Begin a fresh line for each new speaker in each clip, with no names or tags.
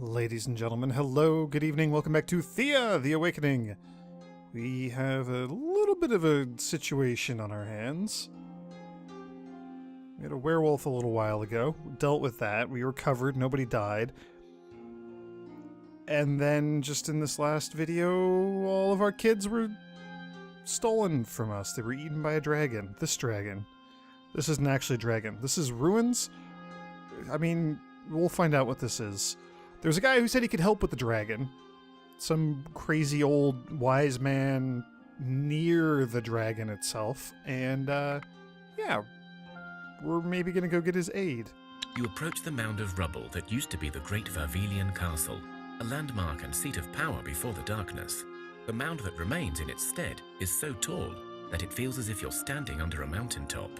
Ladies and gentlemen, hello, good evening, welcome back to Thea, the Awakening. We have a little bit of a situation on our hands. We had a werewolf a little while ago, dealt with that, we recovered, nobody died. And then, just in this last video, all of our kids were stolen from us. They were eaten by a dragon. This dragon. This isn't actually a dragon. This is ruins? I mean, we'll find out what this is. There's a guy who said he could help with the dragon. Some crazy old wise man near the dragon itself. And, yeah, we're maybe gonna go get his aid.
You approach the mound of rubble that used to be the great Vervelian castle, a landmark and seat of power before the darkness. The mound that remains in its stead is so tall that it feels as if you're standing under a mountaintop.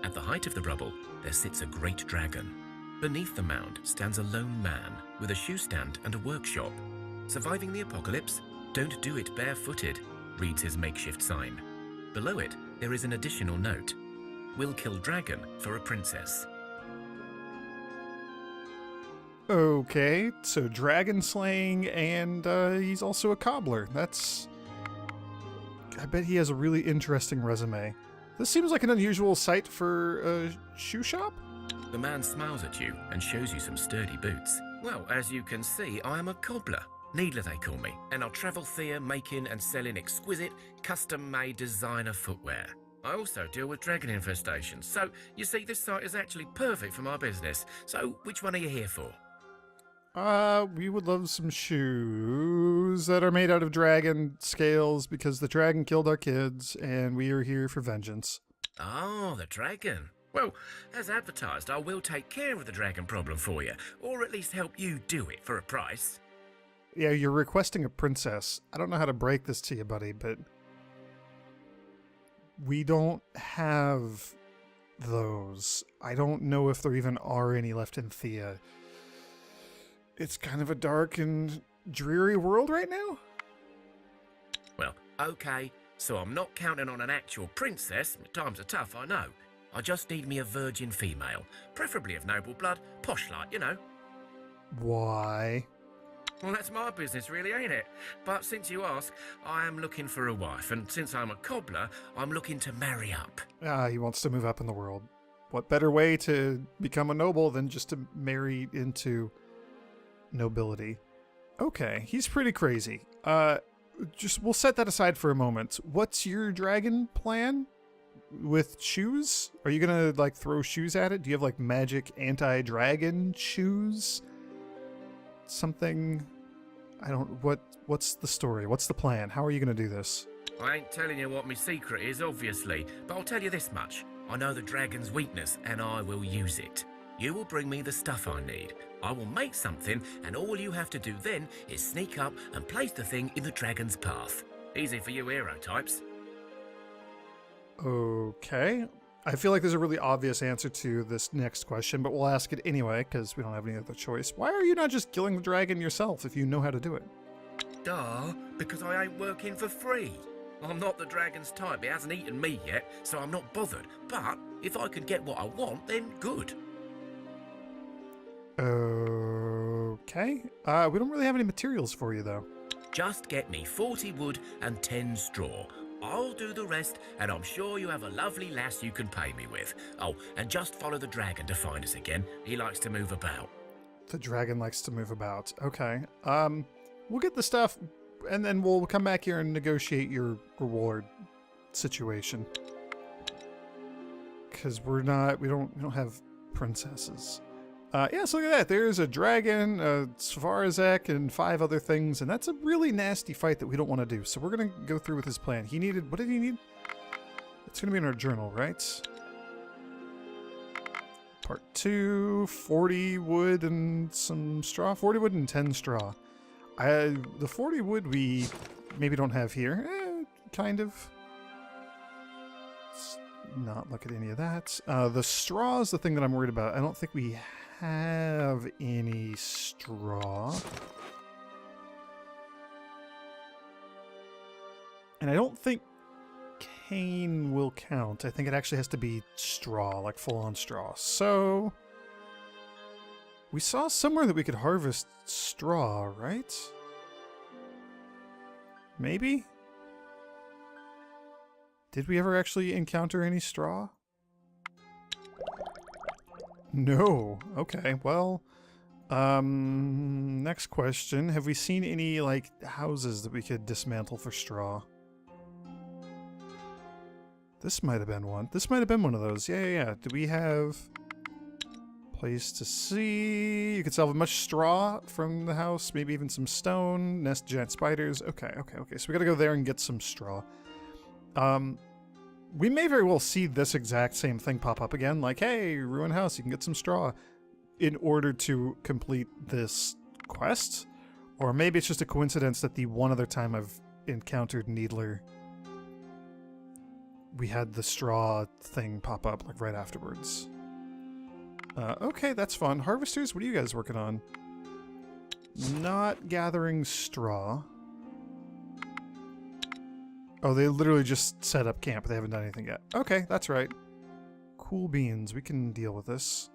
At the height of the rubble, there sits a great dragon. Beneath the mound stands a lone man with a shoe stand and a workshop. Surviving the apocalypse, don't do it barefooted, reads his makeshift sign. Below it, there is an additional note. Will kill dragon for a princess.
Okay, so dragon slaying, and he's also a cobbler. That's... I bet he has a really interesting resume. This seems like an unusual sight for a shoe shop?
The man smiles at you and shows you some sturdy boots. Well, as you can see, I am a cobbler. Needler they call me, and I'll travel Thea making and selling exquisite, custom-made designer footwear. I also deal with dragon infestations, so you see this site is actually perfect for my business. So which one are you here for?
We would love some shoes that are made out of dragon scales because the dragon killed our kids and we are here for vengeance.
Oh, the dragon. Well, as advertised, I will take care of the dragon problem for you, or at least help you do it for a price.
Yeah, you're requesting a princess. I don't know how to break this to you, buddy, but we don't have those. I don't know if there even are any left in Thea. It's kind of a dark and dreary world right now.
Well, okay, so I'm not counting on an actual princess. Times are tough, I know. I just need me a virgin female, preferably of noble blood, posh like, you know.
Why?
Well, that's my business really, ain't it? But since you ask, I am looking for a wife, and since I'm a cobbler, I'm looking to marry up.
He wants to move up in the world. What better way to become a noble than just to marry into nobility? Okay, he's pretty crazy. We'll set that aside for a moment. What's your dragon plan with shoes? Are you gonna, like, throw shoes at it? Do you have, like, magic anti-dragon shoes? Something... I don't... What's the story? What's the plan? How are you gonna do this?
I ain't telling you what my secret is, obviously, but I'll tell you this much. I know the dragon's weakness, and I will use it. You will bring me the stuff I need. I will make something, and all you have to do then is sneak up and place the thing in the dragon's path. Easy for you hero types.
Okay. I feel like there's a really obvious answer to this next question, but we'll ask it anyway, because we don't have any other choice. Why are you not just killing the dragon yourself if you know how to do it?
Duh, because I ain't working for free. I'm not the dragon's type, it hasn't eaten me yet, so I'm not bothered. But if I can get what I want, then good.
Okay. We don't really have any materials for you, though.
Just get me 40 wood and 10 straw. I'll do the rest, and I'm sure you have a lovely lass you can pay me with. Oh, and just follow the dragon to find us again. He likes to move about.
The dragon likes to move about. Okay. We'll get the stuff, and then we'll come back here and negotiate your reward situation. Because we don't have princesses. Yeah, so look at that. There's a dragon, a Svarazek, and 5 other things, and that's a really nasty fight that we don't want to do. So we're going to go through with his plan. He needed... What did he need? It's going to be in our journal, right? Part 2, 40 wood and some straw. 40 wood and 10 straw. The 40 wood we maybe don't have here. Kind of. Let's not look at any of that. The straw is the thing that I'm worried about. I don't think we have any straw. And I don't think cane will count. I think it actually has to be straw, like full-on straw. So We saw somewhere that we could harvest straw, right? Maybe? Did we ever actually encounter any straw? No. Okay, well, next question. Have we seen any, like, houses that we could dismantle for straw? This might have been one. This might have been one of those. Yeah. Do we have... place to see? You could salvage much straw from the house, maybe even some stone, nest of giant spiders. Okay. So we gotta go there and get some straw. We may very well see this exact same thing pop up again, like, hey, ruined house, you can get some straw, in order to complete this quest. Or maybe it's just a coincidence that the one other time I've encountered Needler, we had the straw thing pop up, like, right afterwards. Okay, that's fun. Harvesters, what are you guys working on? Not gathering straw. Oh, they literally just set up camp. They haven't done anything yet. Okay, that's right. Cool beans. We can deal with this.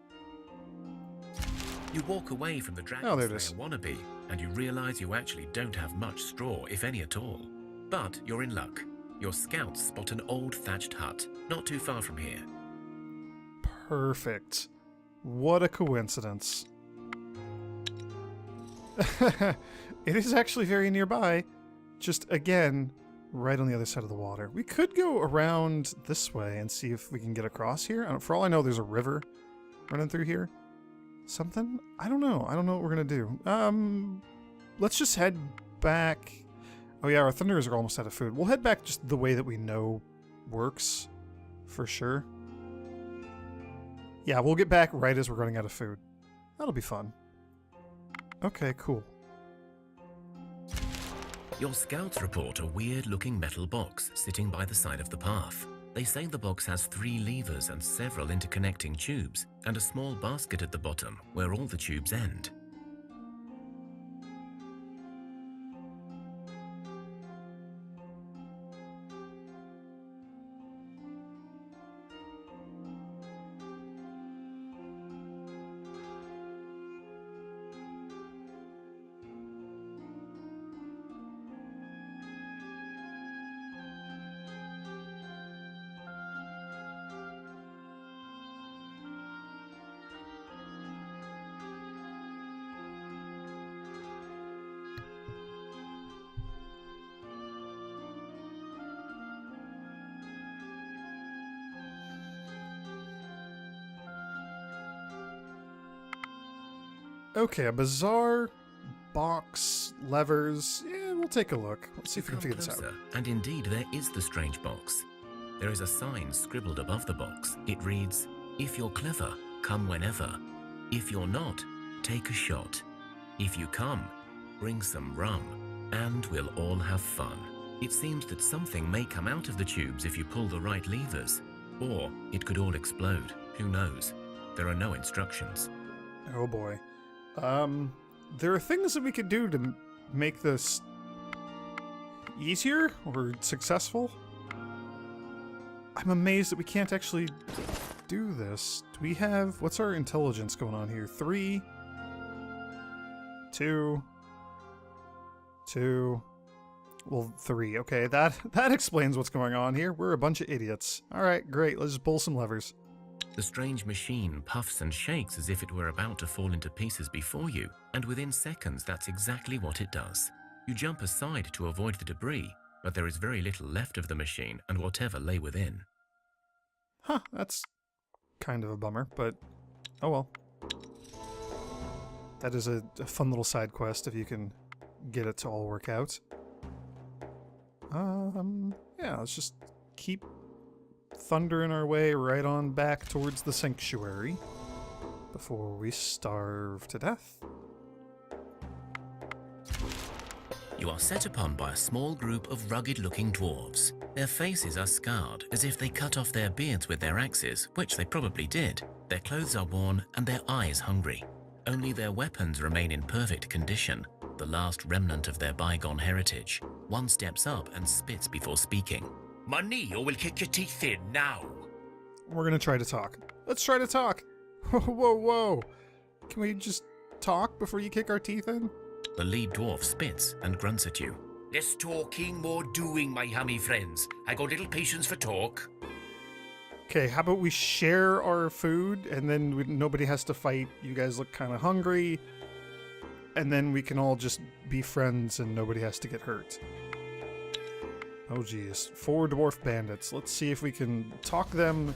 You walk away from the Dragon Slayer wannabe, and you realize you actually don't have much straw, if any at all. But you're in luck. Your scouts spot an old thatched hut, not too far from here.
Perfect. What a coincidence. It is actually very nearby. Just, again, right on the other side of the water. We could go around this way and see if we can get across here. For all I know, there's a river running through here. Something? I don't know. I don't know what we're going to do. Let's just head back. Oh yeah, our Thunderers are almost out of food. We'll head back just the way that we know works, for sure. Yeah, we'll get back right as we're running out of food. That'll be fun. Okay, cool.
Your scouts report a weird-looking metal box sitting by the side of the path. They say the box has 3 levers and several interconnecting tubes, and a small basket at the bottom where all the tubes end.
Okay, a bizarre box, levers. Yeah, we'll take a look. Let's see if we can figure this out.
And indeed, there is the strange box. There is a sign scribbled above the box. It reads, "If you're clever, come whenever. If you're not, take a shot. If you come, bring some rum, and we'll all have fun." It seems that something may come out of the tubes if you pull the right levers, or it could all explode. Who knows? There are no instructions.
Oh boy. There are things that we could do to make this easier or successful. I'm amazed that we can't actually do this. Do we have... what's our intelligence going on here? 3, 2, 2... well, 3. Okay, that explains what's going on here. We're a bunch of idiots. Alright, great. Let's just pull some levers.
The strange machine puffs and shakes as if it were about to fall into pieces before you, and within seconds that's exactly what it does. You jump aside to avoid the debris, but there is very little left of the machine and whatever lay within.
Huh, that's kind of a bummer, but oh well. That is a fun little side quest if you can get it to all work out. Yeah, let's just keep thundering our way right on back towards the sanctuary before we starve to death.
You are set upon by a small group of rugged-looking dwarves. Their faces are scarred, as if they cut off their beards with their axes, which they probably did. Their clothes are worn, and their eyes hungry. Only their weapons remain in perfect condition, the last remnant of their bygone heritage. One steps up and spits before speaking. "Money, or we'll kick your teeth in now."
We're gonna try to talk. Let's try to talk. Whoa. Can we just talk before you kick our teeth in?
The lead dwarf spits and grunts at you.
Less talking, more doing, my hummy friends. I got little patience for talk.
Okay, how about we share our food and then nobody has to fight? You guys look kind of hungry. And then we can all just be friends and nobody has to get hurt. Oh geez, 4 dwarf bandits. Let's see if we can talk them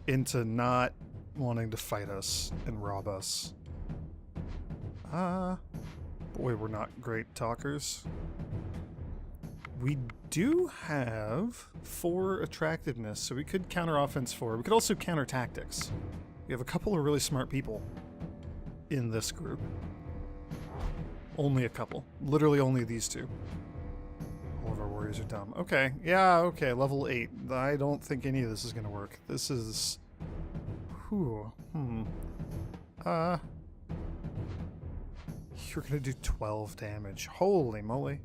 into not wanting to fight us and rob us. Boy, we're not great talkers. We do have 4 attractiveness, so we could counter offense 4. We could also counter tactics. We have a couple of really smart people in this group. Only a couple. Literally only these 2. All of our warriors are dumb. Okay, yeah, okay, level 8. I don't think any of this is gonna work. This is... Whew. You're gonna do 12 damage. Holy moly.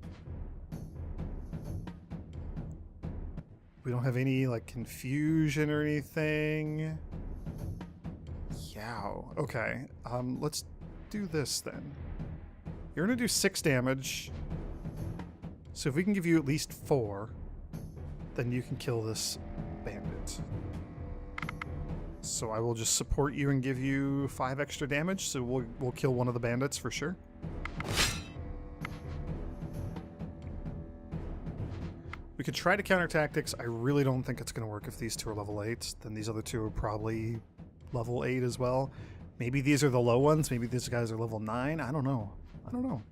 We don't have any, like, confusion or anything. Yow. Okay, let's do this then. You're gonna do 6 damage. So if we can give you at least 4, then you can kill this bandit. So I will just support you and give you 5 extra damage, so we'll kill one of the bandits for sure. We could try to counter tactics. I really don't think it's going to work if these 2 are level 8. Then these other 2 are probably level 8 as well. Maybe these are the low ones. Maybe these guys are level 9. I don't know. I don't know.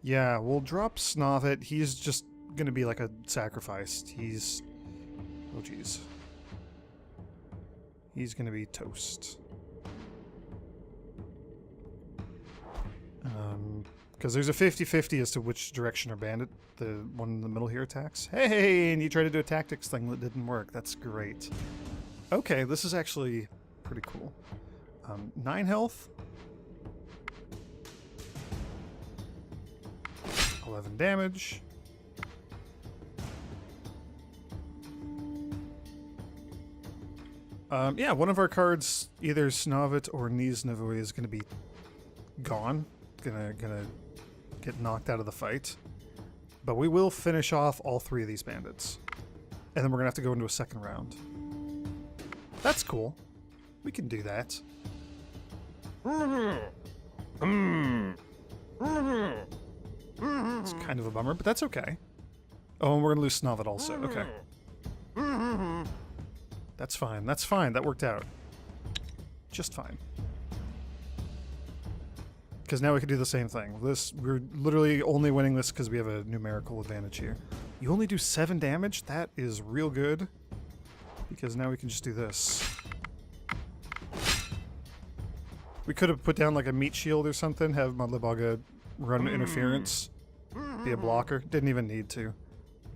Yeah, we'll drop Snovit. He's just gonna be like a sacrifice. He's... Oh, jeez. He's gonna be toast. Because there's a 50-50 as to which direction our bandit, the one in the middle here, attacks. Hey, and you tried to do a tactics thing that didn't work. That's great. Okay, this is actually pretty cool. 9 health. 11 damage. Yeah, one of our cards, either Snovit or Niznavoy, is going to be gone. Gonna get knocked out of the fight. But we will finish off all 3 of these bandits. And then we're going to have to go into a second round. That's cool. We can do that. It's kind of a bummer, but that's okay. Oh, and we're going to lose Snovit also. Okay. That's fine. That's fine. That worked out. Just fine. Because now we can do the same thing. We're literally only winning this because we have a numerical advantage here. You only do 7 damage? That is real good. Because now we can just do this. We could have put down like a meat shield or something, have Madlabaga run interference, be a blocker. Didn't even need to.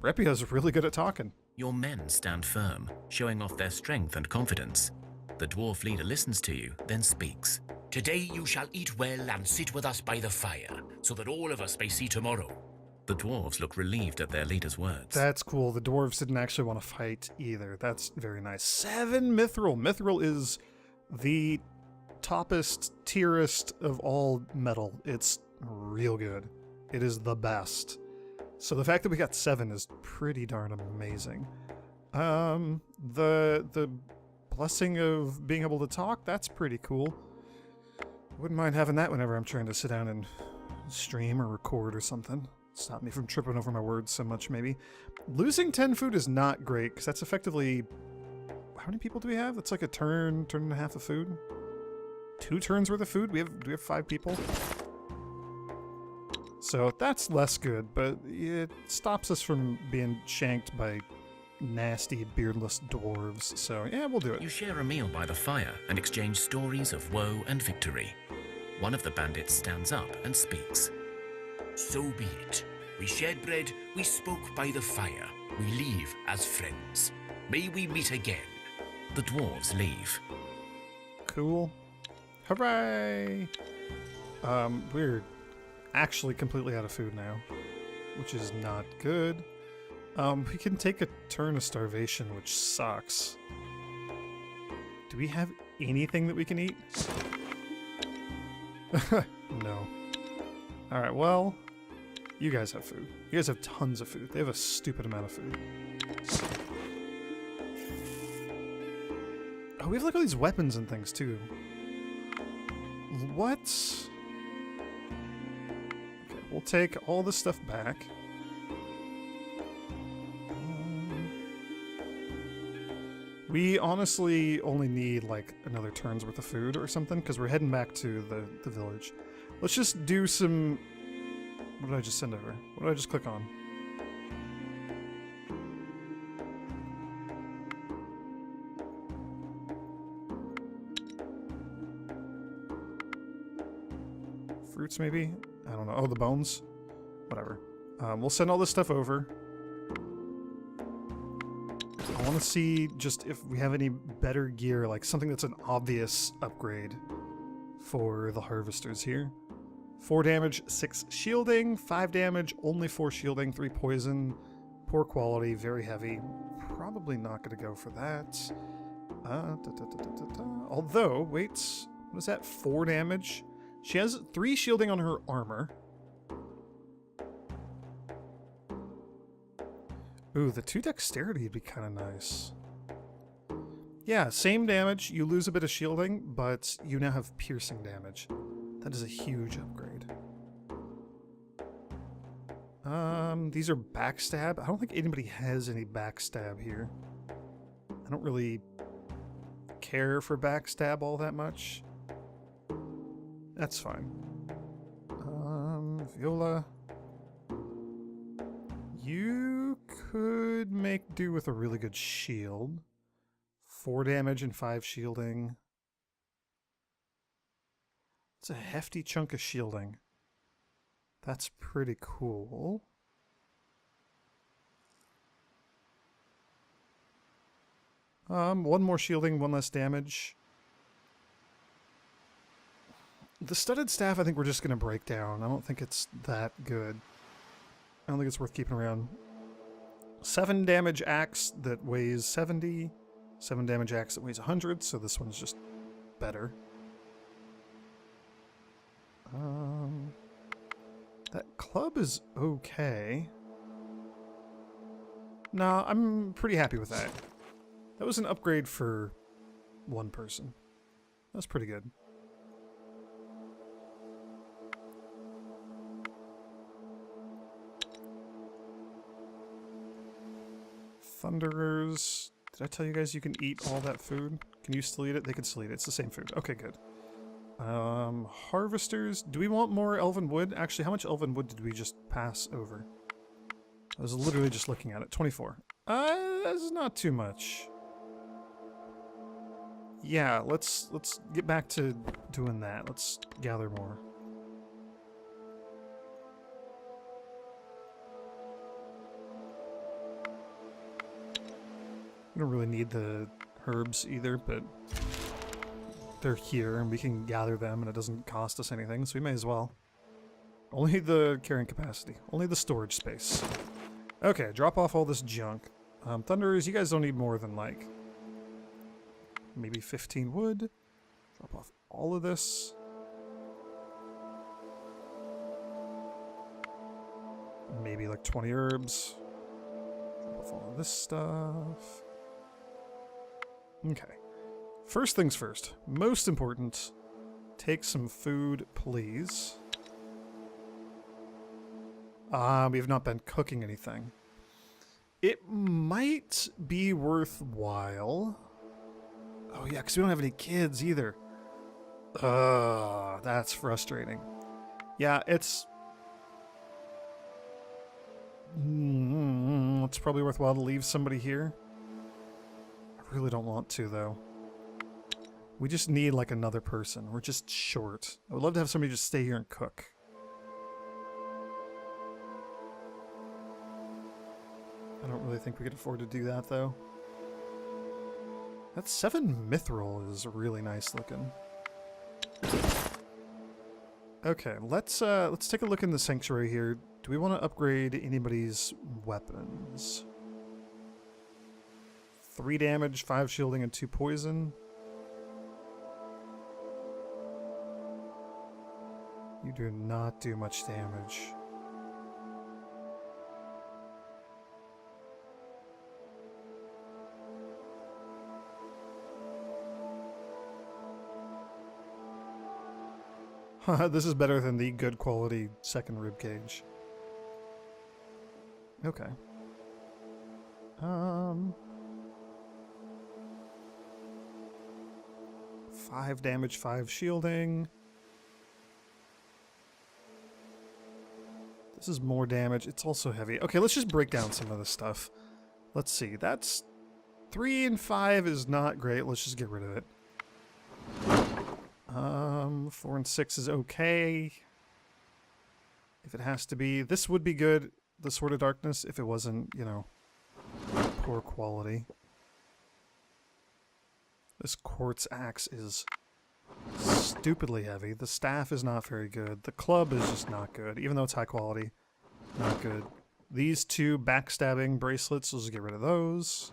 Repio's really good at talking.
Your men stand firm, showing off their strength and confidence. The dwarf leader listens to you, then speaks.
Today you shall eat well and sit with us by the fire, so that all of us may see tomorrow.
The dwarves look relieved at their leader's words.
That's cool. The dwarves didn't actually want to fight either. That's very nice. 7 Mithril. Mithril is the toppest, tierest of all metal. It's real good. It is the best. So the fact that we got 7 is pretty darn amazing. The blessing of being able to talk, that's pretty cool. Wouldn't mind having that whenever I'm trying to sit down and stream or record or something. Stop me from tripping over my words so much, maybe. Losing 10 food is not great, because that's effectively... How many people do we have? That's like a turn and a half of food? 2 turns worth of food? Do we have 5 people? So that's less good, but it stops us from being shanked by nasty, beardless dwarves. So yeah, we'll do it.
You share a meal by the fire and exchange stories of woe and victory. One of the bandits stands up and speaks.
So be it. We shared bread, we spoke by the fire. We leave as friends. May we meet again.
The dwarves leave.
Cool. Hooray! We're actually completely out of food now, which is not good. We can take a turn of starvation, which sucks. Do we have anything that we can eat? No. Alright, well, you guys have food. You guys have tons of food. They have a stupid amount of food. Oh, we have like all these weapons and things too. What? Okay, we'll take all this stuff back. We honestly only need like another turn's worth of food or something because we're heading back to the village. Let's just do some... What did I just send over? What did I just click on? Fruits maybe? I don't know. Oh, the bones? Whatever. We'll send all this stuff over. I want to see just if we have any better gear, like something that's an obvious upgrade for the harvesters here. 4 damage, 6 shielding, 5 damage, only 4 shielding, 3 poison, poor quality, very heavy. Probably not going to go for that. Although, wait, what is that? 4 damage? She has 3 shielding on her armor. Ooh, the 2 dexterity would be kind of nice. Yeah, same damage. You lose a bit of shielding, but you now have piercing damage. That is a huge upgrade. These are backstab. I don't think anybody has any backstab here. I don't really care for backstab all that much. That's fine. Viola. You could make do with a really good shield. 4 damage and 5 shielding. It's a hefty chunk of shielding. That's pretty cool. One more shielding, 1 less damage. The studded staff I think we're just going to break down. I don't think it's that good. I don't think it's worth keeping around. 7 damage axe that weighs 70. 7 damage axe that weighs 100, so this one's just better. That club is okay. No, I'm pretty happy with that. That was an upgrade for 1 person. That's pretty good. Thunderers. Did I tell you guys you can eat all that food? Can you still eat it? They can still eat it. It's the same food. Okay, good. Harvesters. Do we want more elven wood? Actually, how much elven wood did we just pass over? I was literally just looking at it. 24. That's not too much. Yeah, let's get back to doing that. Let's gather more. We don't really need the herbs either, but they're here and we can gather them and it doesn't cost us anything, so we may as well. Only the carrying capacity. Only the storage space. Okay, drop off all this junk. Thunderers, you guys don't need more than like maybe 15 wood. Drop off all of this. Maybe like 20 herbs. Drop off all of this stuff. Okay. First things first. Most important, take some food, please. We have not been cooking anything. It might be worthwhile. Oh yeah, because we don't have any kids either. That's frustrating. Yeah, it's probably worthwhile to leave somebody here. I really don't want to, though. We just need, like, another person. We're just short. I would love to have somebody just stay here and cook. I don't really think we could afford to do that, though. That 7 mithril is really nice looking. Okay, let's take a look in the sanctuary here. Do we want to upgrade anybody's weapons? 3 damage, 5 shielding, and 2 poison. You do not do much damage. This is better than the good quality second ribcage. Okay. 5 damage, 5 shielding. This is more damage. It's also heavy. Okay, let's just break down some of this stuff. Let's see. That's 3 and 5 is not great. Let's just get rid of it. 4 and 6 is okay. If it has to be, this would be good. The Sword of Darkness, if it wasn't, you know, poor quality. This quartz axe is stupidly heavy. The staff is not very good. The club is just not good, even though it's high quality. Not good. These 2 backstabbing bracelets, let's just get rid of those.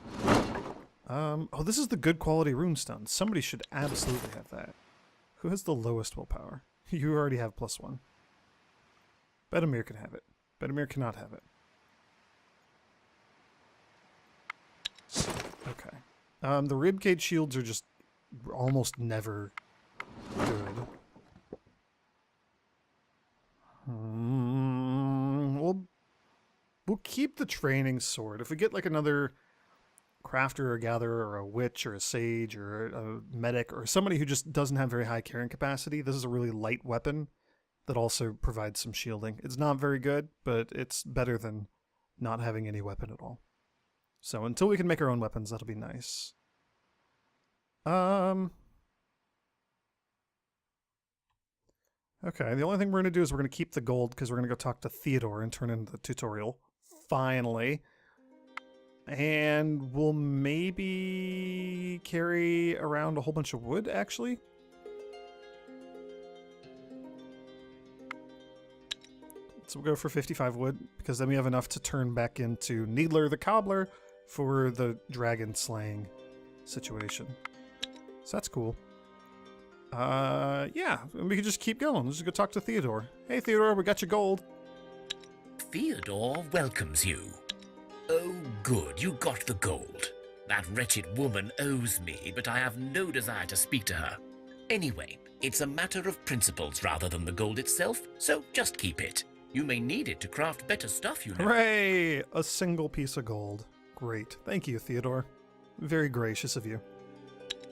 Oh, this is the good quality runestone. Somebody should absolutely have that. Who has the lowest willpower? You already have +1. Bedamir can have it. Bedamir cannot have it. Okay. The ribcage shields are just almost never good. We'll keep the training sword. If we get like another crafter or gatherer or a witch or a sage or a medic or somebody who just doesn't have very high carrying capacity, this is a really light weapon that also provides some shielding. It's not very good, but it's better than not having any weapon at all. So until we can make our own weapons, that'll be nice. Okay, the only thing we're going to do is we're going to keep the gold because we're going to go talk to Theodore and turn in the tutorial. Finally. And we'll maybe carry around a whole bunch of wood, actually. So we'll go for 55 wood, because then we have enough to turn back into Needler the Cobbler for the dragon slaying situation. So that's cool. Yeah, and we can just keep going. Let's just go talk to Theodore. Hey Theodore, we got your gold.
Theodore welcomes you. Oh, good, you got the gold. That wretched woman owes me, but I have no desire to speak to her. Anyway, it's a matter of principles rather than the gold itself, so just keep it. You may need it to craft better stuff, you know.
Hooray! A single piece of gold. Great. Thank you, Theodore. Very gracious of you.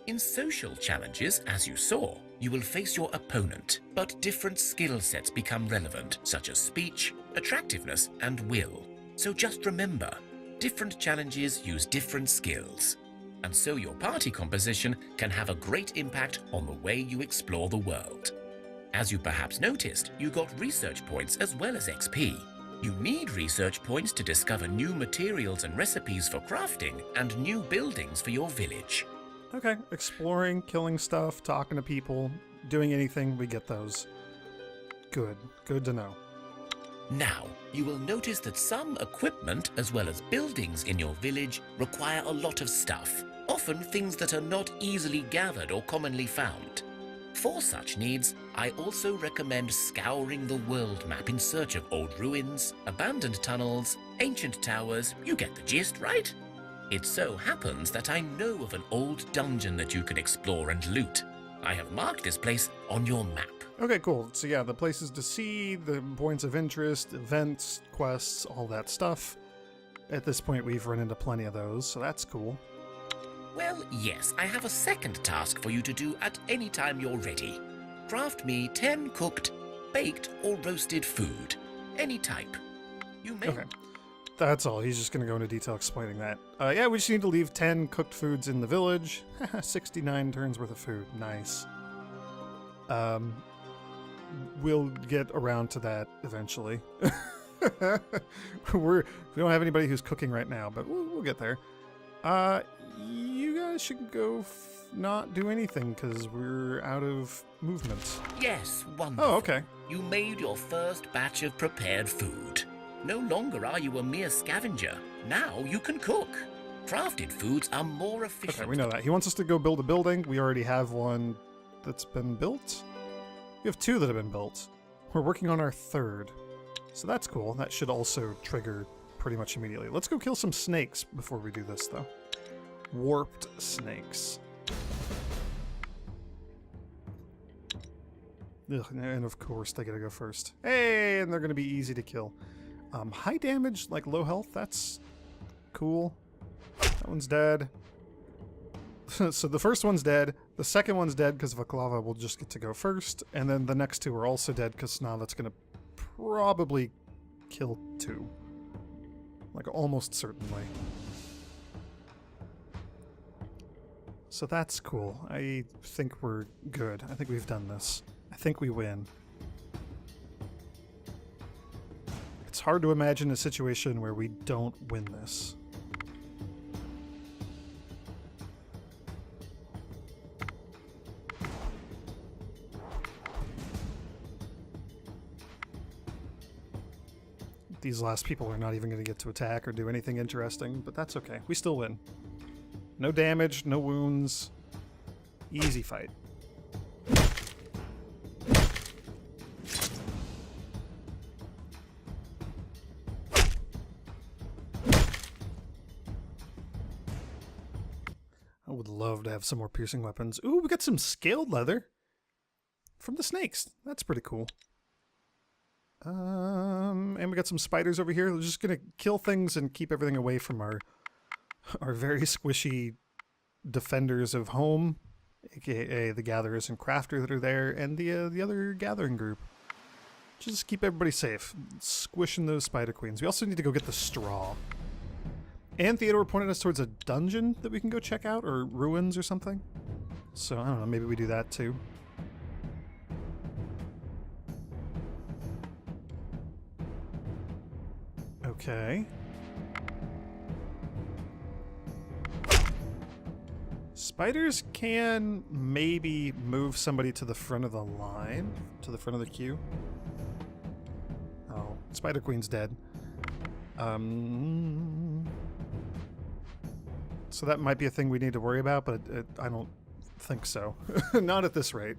In social challenges, as you saw, you will face your opponent, but different skill sets become relevant, such as speech, attractiveness, and will. So just remember, different challenges use different skills. And so your party composition can have a great impact on the way you explore the world. As you perhaps noticed, you got research points as well as XP. You need research points to discover new materials and recipes for crafting and new buildings for your village.
Okay, exploring, killing stuff, talking to people, doing anything, we get those. Good. Good to know.
Now, you will notice that some equipment as well as buildings in your village require a lot of stuff, often things that are not easily gathered or commonly found. For such needs, I also recommend scouring the world map in search of old ruins, abandoned tunnels, ancient towers. You get the gist, right? It so happens that I know of an old dungeon that you can explore and loot. I have marked this place on your map.
Okay, cool. So yeah, the places to see, the points of interest, events, quests, all that stuff. At this point, we've run into plenty of those, so that's cool.
Well, yes, I have a second task for you to do at any time you're ready. Craft me 10 cooked, baked, or roasted food. Any type. You may...
Okay. That's all. He's just going to go into detail explaining that. Yeah, we just need to leave 10 cooked foods in the village. 69 turns worth of food. Nice. We'll get around to that eventually. We don't have anybody who's cooking right now, but we'll get there. You guys should go not do anything because we're out of movement.
Yes, wonderful.
Oh, okay.
You made your first batch of prepared food. No longer are you a mere scavenger. Now you can cook. Crafted foods are more efficient.
Okay, we know that. He wants us to go build a building. We already have one that's been built. We have 2 that have been built. We're working on our 3rd. So that's cool. That should also trigger pretty much immediately. Let's go kill some snakes before we do this, though. Warped snakes. Ugh, and of course they gotta go first. Hey, and they're gonna be easy to kill. High damage, like low health, that's cool. That one's dead. So the first one's dead. The second one's dead because Vaklava will just get to go first. And then the next 2 are also dead because Snava's gonna probably kill 2. Like, almost certainly. So that's cool. I think we're good. I think we've done this. I think we win. It's hard to imagine a situation where we don't win this. These last people are not even going to get to attack or do anything interesting, but that's okay. We still win. No damage, no wounds. Easy fight. I would love to have some more piercing weapons. Ooh, we got some scaled leather from the snakes. That's pretty cool. And we got some spiders over here. We're just gonna kill things and keep everything away from our very squishy defenders of home, aka the gatherers and crafter that are there, and the other gathering group. Just keep everybody safe. Squishing those spider queens. We also need to go get the straw. And Theodore pointed us towards a dungeon that we can go check out, or ruins or something. So I don't know, maybe we do that too. Okay. Spiders can maybe move somebody to the front of the line, to the front of the queue. Oh, Spider Queen's dead. So that might be a thing we need to worry about, but I don't think so. Not at this rate.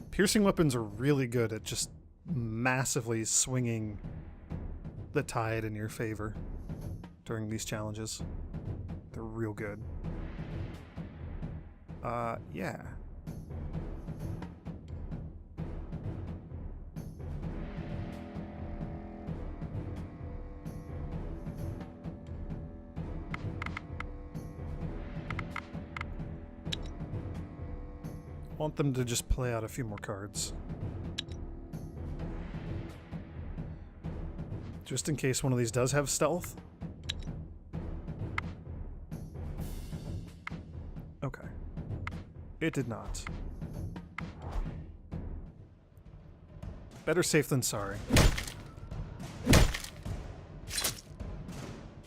Piercing weapons are really good at just massively swinging the tide in your favor during these challenges. They're real good. Yeah. Want them to just play out a few more cards. Just in case one of these does have stealth. Okay. It did not. Better safe than sorry.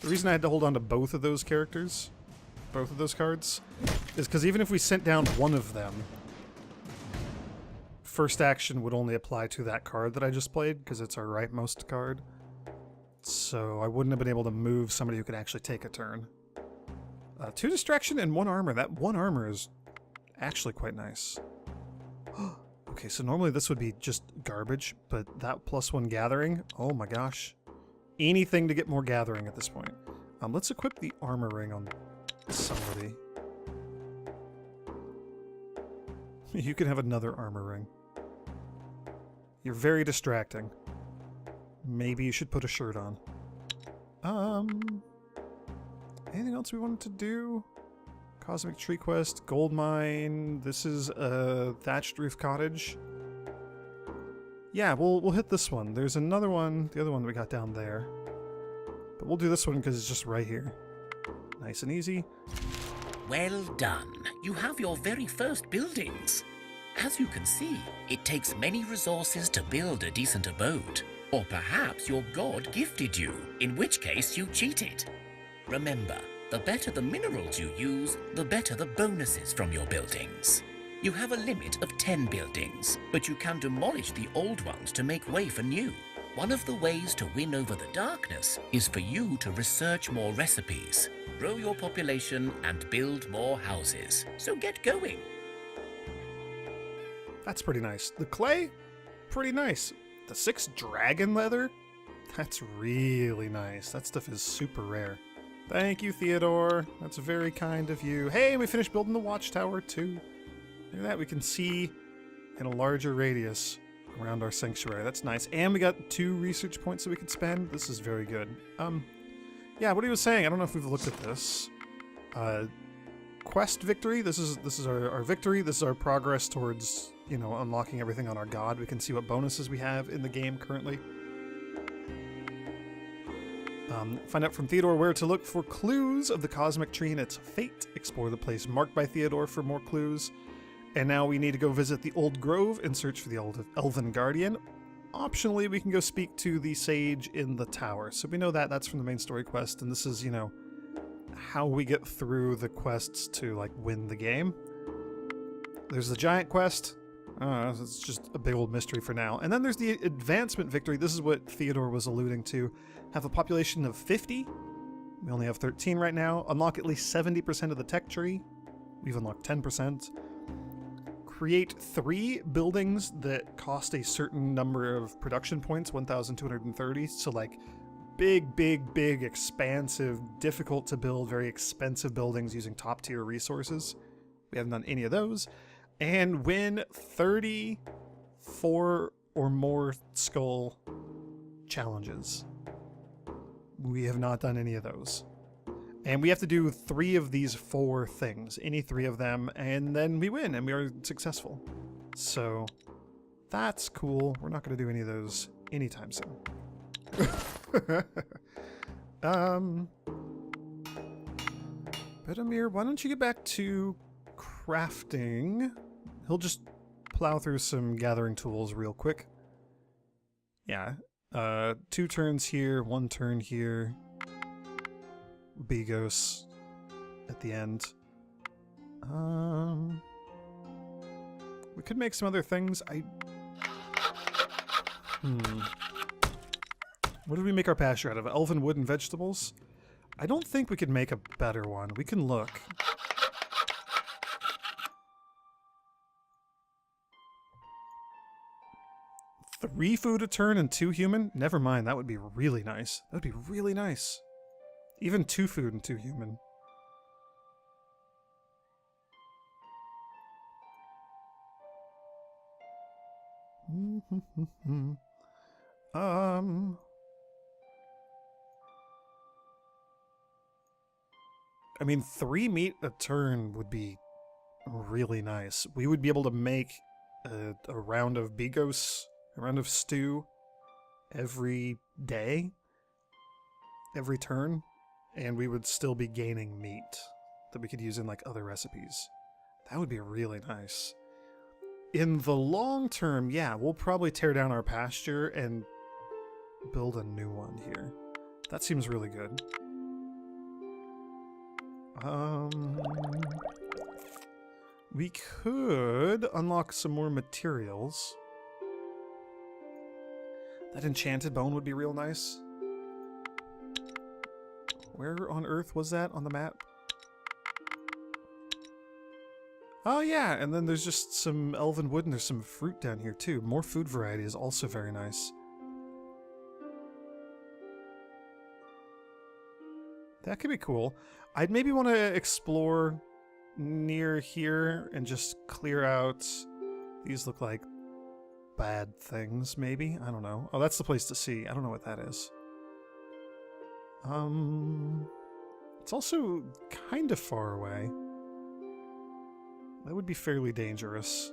The reason I had to hold on to both of those characters, both of those cards, is because even if we sent down one of them, first action would only apply to that card that I just played, because it's our rightmost card. So I wouldn't have been able to move somebody who could actually take a turn. 2 distraction and 1 armor. That 1 armor is actually quite nice. Okay, so normally this would be just garbage, but that +1 gathering, oh my gosh. Anything to get more gathering at this point. Let's equip the armor ring on somebody. You can have another armor ring. You're very distracting. Maybe you should put a shirt on. Anything else we wanted to do? Cosmic Tree Quest, Gold Mine. This is a thatched roof cottage. Yeah, we'll hit this one. There's another one, the other one that we got down there. But we'll do this one because it's just right here. Nice and easy.
Well done. You have your very first buildings. As you can see, it takes many resources to build a decent abode. Or perhaps your god gifted you, in which case you cheated. Remember, the better the minerals you use, the better the bonuses from your buildings. You have a limit of 10 buildings, but you can demolish the old ones to make way for new. One of the ways to win over the darkness is for you to research more recipes, grow your population, and build more houses. So get going.
That's pretty nice. The clay, pretty nice. The 6 dragon leather, that's really nice. That stuff is super rare. Thank you, Theodore. That's very kind of you. Hey, we finished building the watchtower too. Look at that, we can see in a larger radius around our sanctuary. That's nice. And we got 2 research points that we could spend. This is very good. Yeah, what he was saying, I don't know if we've looked at this. Quest victory. This is our victory. This is our progress towards, you know, unlocking everything on our god. We can see what bonuses we have in the game currently. Find out from Theodore where to look for clues of the cosmic tree and its fate. Explore the place marked by Theodore for more clues. And now we need to go visit the Old Grove and search for the Elven Guardian. Optionally, we can go speak to the sage in the tower. So we know that that's from the main story quest, and this is, you know, how we get through the quests to, like, win the game. There's the giant quest. It's just a big old mystery for now. And then there's the advancement victory. This is what Theodore was alluding to. Have a population of 50. We only have 13 right now. Unlock at least 70% of the tech tree. We've unlocked 10%. Create 3 buildings that cost a certain number of production points, 1,230. So, like, big, expansive, difficult to build, very expensive buildings using top tier resources. We haven't done any of those. And win 34 or more skull challenges. We have not done any of those. And we have to do 3 of these 4 things, any 3 of them, and then we win and we are successful. So that's cool. We're not going to do any of those anytime soon. Bedamir, why don't you get back to crafting? He'll just plow through some gathering tools real quick. Yeah. 2 turns here, 1 turn here. Bigos at the end. We could make some other things. What did we make our pasture out of? Elven wood and vegetables? I don't think we could make a better one. We can look. Three food a turn and 2 human? Never mind, that would be really nice. That would be really nice. Even 2 food and 2 human. I mean, 3 meat a turn would be really nice. We would be able to make a round of bigos, a round of stew every day, every turn, and we would still be gaining meat that we could use in, like, other recipes. That would be really nice. In the long term, yeah, we'll probably tear down our pasture and build a new one here. That seems really good. We could unlock some more materials. That enchanted bone would be real nice. Where on Earth was that on the map? Oh yeah, and then there's just some elven wood and there's some fruit down here too. More food variety is also very nice. That could be cool. I'd maybe want to explore near here and just clear out. These look like bad things, maybe? I don't know. Oh, that's the place to see. I don't know what that is. It's also kind of far away. That would be fairly dangerous.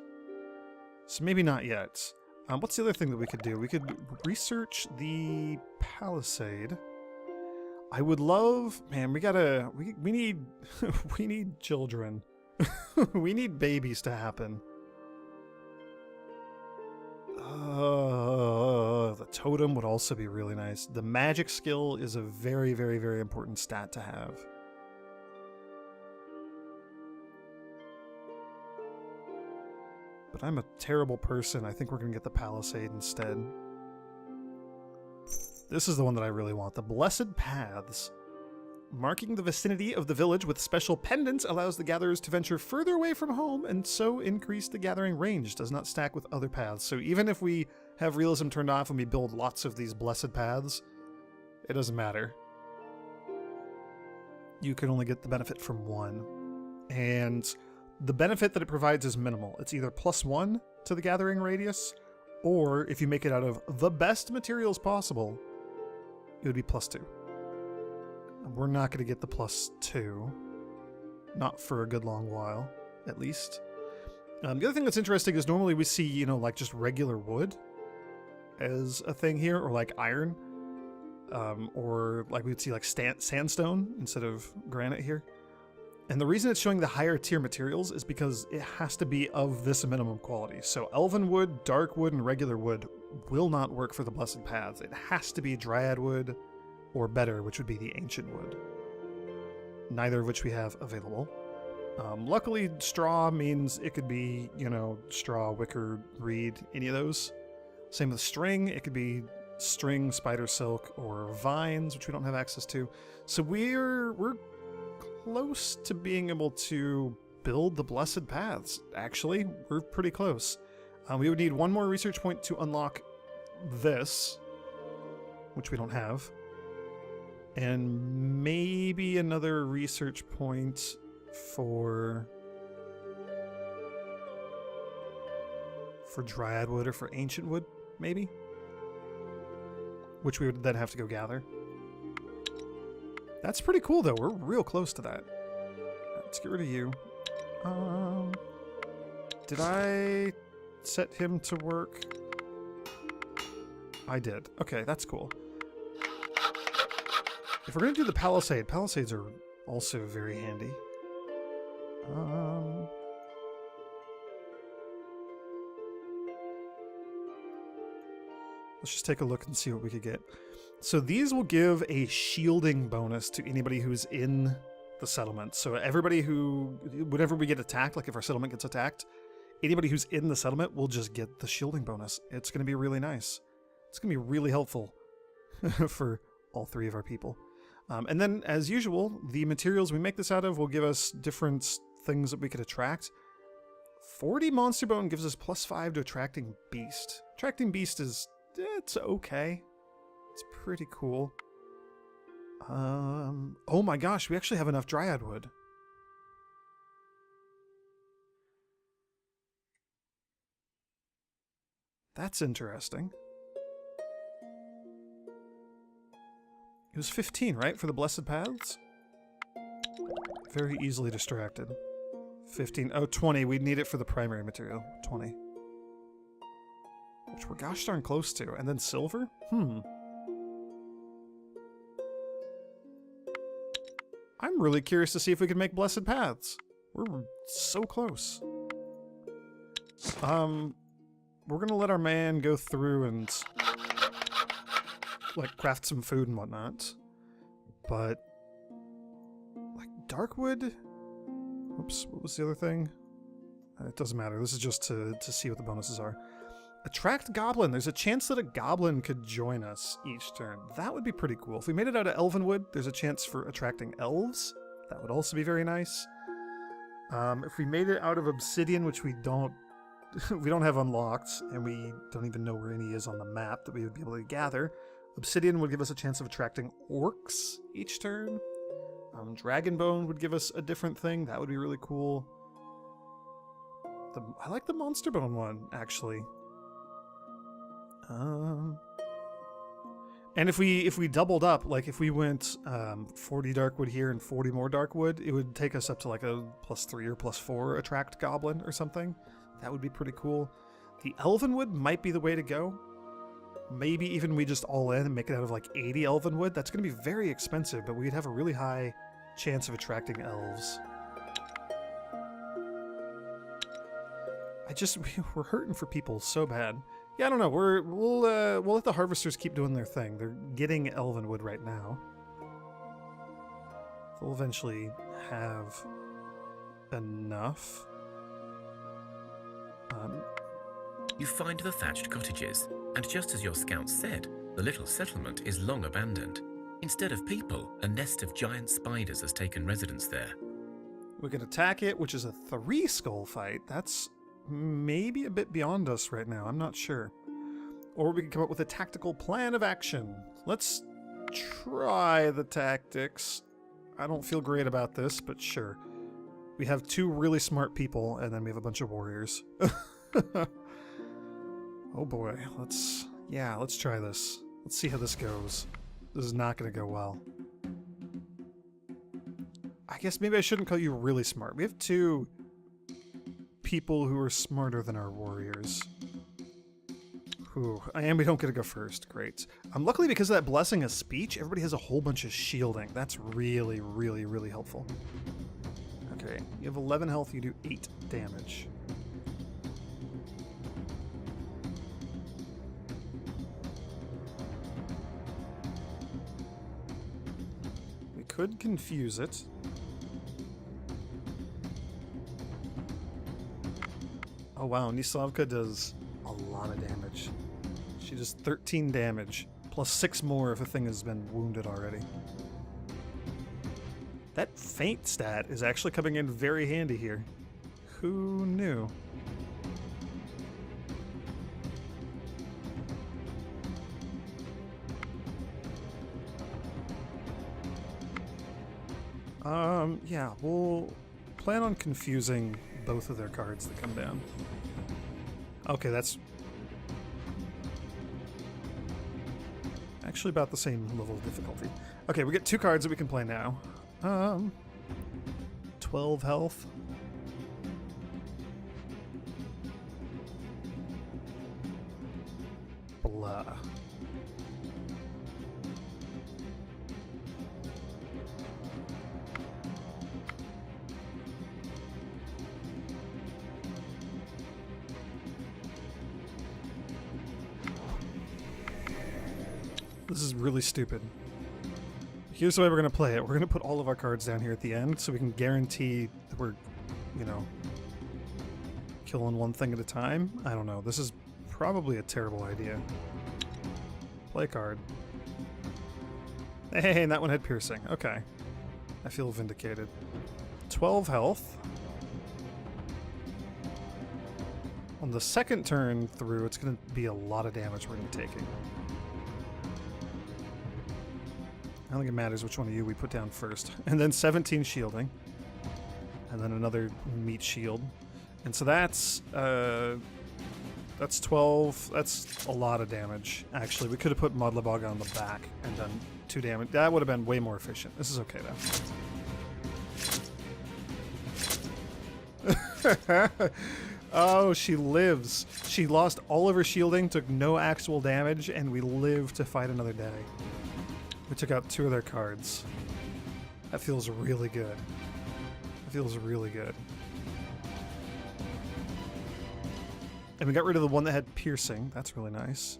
So maybe not yet. What's the other thing that we could do? We could research the palisade. I would love... Man, we gotta... We need... we need children. We need babies to happen. The totem would also be really nice. The magic skill is a very, very, very important stat to have. But I'm a terrible person. I think we're gonna get the palisade instead. This is the one that I really want. The Blessed Paths. Marking the vicinity of the village with special pendants allows the gatherers to venture further away from home and so increase the gathering range. Does not stack with other paths. So even if we have realism turned off and we build lots of these Blessed Paths, it doesn't matter. You can only get the benefit from one. And the benefit that it provides is minimal. It's either +1 to the gathering radius, or if you make it out of the best materials possible, it would be +2. We're not going to get the +2. Not for a good long while, at least. The other thing that's interesting is normally we see, you know, like just regular wood as a thing here, or like iron. Or like we would see like sandstone instead of granite here. And the reason it's showing the higher tier materials is because it has to be of this minimum quality. So elven wood, dark wood, and regular wood will not work for the Blessed Paths. It has to be dryad wood or better, which would be the ancient wood. Neither of which we have available. Luckily, straw means it could be, you know, straw, wicker, reed, any of those. Same with string. It could be string, spider silk, or vines, which we don't have access to. So we're close to being able to build the Blessed Paths. Actually, we're pretty close. We would need one more research point to unlock this, which we don't have, and maybe another research point for dryad wood or for ancient wood, maybe, which we would then have to go gather. That's pretty cool, though. We're real close to that. Let's get rid of you. Did I set him to work? I did. Okay, that's cool. If we're going to do the palisade, palisades are also very handy. Let's just take a look and see what we could get. So these will give a shielding bonus to anybody who's in the settlement. So everybody who, whenever we get attacked, like if our settlement gets attacked, anybody who's in the settlement will just get the shielding bonus. It's going to be really nice. It's going to be really helpful for all three of our people. And then, as usual, the materials we make this out of will give us different things that we could attract. 40 monster bone gives us +5 to attracting beast. Attracting beast is, it's okay. It's pretty cool. Oh my gosh, we actually have enough dryad wood. That's interesting. It was 15, right, for the Blessed Paths? Very easily distracted. 15. Oh, 20. We'd need it for the primary material. 20. Which we're gosh darn close to. And then silver? I'm really curious to see if we can make Blessed Paths. We're so close. We're gonna let our man go through and like craft some food and whatnot. But like darkwood? Oops, what was the other thing? It doesn't matter. This is just to see what the bonuses are. Attract goblin. There's a chance that a goblin could join us each turn. That would be pretty cool. If we made it out of elven wood, there's a chance for attracting elves. That would also be very nice. If we made it out of obsidian, which we don't have unlocked, and we don't even know where any is on the map that we would be able to gather, obsidian would give us a chance of attracting orcs each turn. Dragon bone would give us a different thing. That would be really cool. I like the monster bone one, actually. And if we doubled up, like if we went 40 darkwood here and 40 more darkwood, it would take us up to like a +3 or +4 attract goblin or something. That would be pretty cool. The elvenwood might be the way to go. Maybe even we just all in and make it out of like 80 elvenwood. That's going to be very expensive, but we'd have a really high chance of attracting elves. We're hurting for people so bad. Yeah, I don't know. We'll let the harvesters keep doing their thing. They're getting elvenwood right now. They'll eventually have enough.
You find the thatched cottages, and just as your scouts said, The little settlement is long abandoned. Instead of people, a nest of giant spiders has taken residence there.
We can attack it, which is a 3-skull fight. That's maybe a bit beyond us right now. I'm not sure. Or we can come up with a tactical plan of action. Let's try the tactics. I don't feel great about this, but sure. We have 2 really smart people, and then we have a bunch of warriors. Oh boy, let's try this. Let's see how this goes. This is not going to go well. I guess maybe I shouldn't call you really smart. We have 2 people who are smarter than our warriors. Ooh, and we don't get to go first. Great. Luckily, because of that blessing of speech, everybody has a whole bunch of shielding. That's really, really, really helpful. Okay, you have 11 health, you do 8 damage. We could confuse it. Oh wow, Nislavka does a lot of damage. She does 13 damage, plus 6 more if a thing has been wounded already. That feint stat is actually coming in very handy here. Who knew? Yeah, we'll plan on confusing both of their cards that come down. Okay, that's actually about the same level of difficulty. Okay, we get 2 cards that we can play now. 12 health. Blah. This is really stupid. Here's the way we're going to play it. We're going to put all of our cards down here at the end so we can guarantee that we're, you know, killing one thing at a time. I don't know. This is probably a terrible idea. Play a card. Hey, and that one had piercing. Okay. I feel vindicated. 12 health. On the second turn through, it's going to be a lot of damage we're going to be taking. I don't think it matters which one of you we put down first. And then 17 shielding. And then another meat shield. And so that's 12. That's a lot of damage, actually. We could have put Modlabog on the back and done 2 damage. That would have been way more efficient. This is okay, though. Oh, she lives. She lost all of her shielding, took no actual damage, and we live to fight another day. We took out 2 of their cards. That feels really good. That feels really good. And we got rid of the one that had piercing. That's really nice.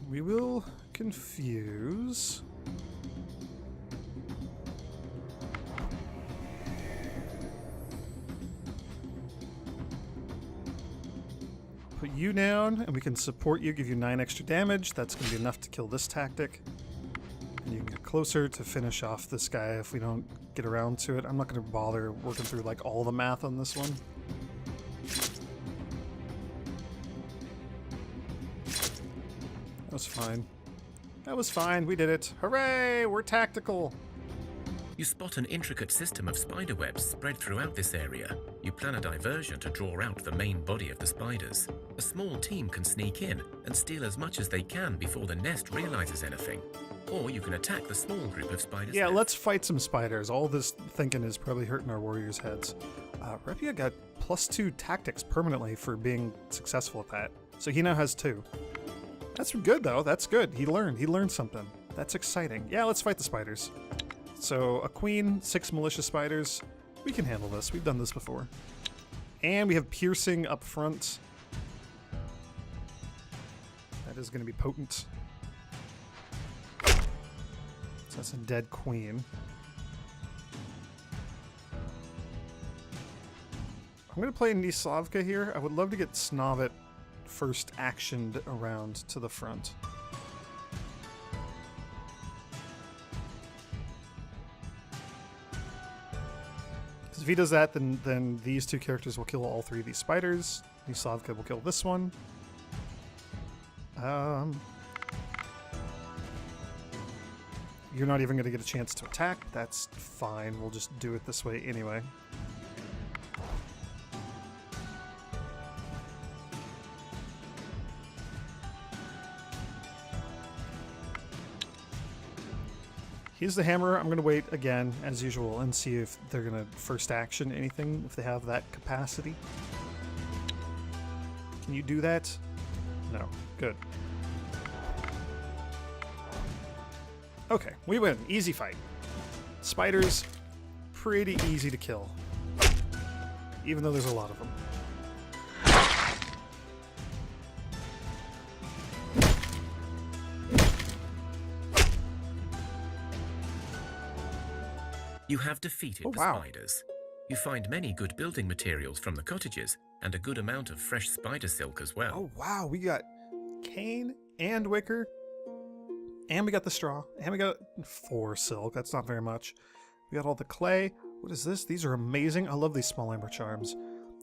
We will confuse. Put you down, and we can support you, give you 9 extra damage. That's going to be enough to kill this tactic. And you can get closer to finish off this guy if we don't get around to it. I'm not going to bother working through like all the math on this one. That was fine. That was fine. We did it. Hooray! We're tactical.
You spot an intricate system of spider webs spread throughout this area. You plan a diversion to draw out the main body of the spiders. A small team can sneak in and steal as much as they can before the nest realizes anything. Or you can attack the small group of spiders.
Yeah, let's fight some spiders. All this thinking is probably hurting our warriors' heads. Repia got +2 tactics permanently for being successful at that. So he now has 2. That's good, though. That's good. He learned something. That's exciting. Yeah, let's fight the spiders. So, a queen, 6 malicious spiders. We can handle this. We've done this before. And we have piercing up front. That is going to be potent. So that's a dead queen. I'm going to play Nislavka here. I would love to get Snovit first actioned around to the front. Because if he does that, then these two characters will kill all 3 of these spiders. Nislavka will kill this one. You're not even going to get a chance to attack. That's fine. We'll just do it this way anyway. Here's the hammer. I'm going to wait again, as usual, and see if they're going to first action anything, if they have that capacity. Can you do that? No. Good. Okay, we win. Easy fight. Spiders, pretty easy to kill. Even though there's a lot of them.
You have defeated the spiders. You find many good building materials from the cottages, and a good amount of fresh spider silk as well.
Oh wow, we got cane and wicker. And we got the straw. And we got 4 silk. That's not very much. We got all the clay. What is this? These are amazing. I love these small amber charms.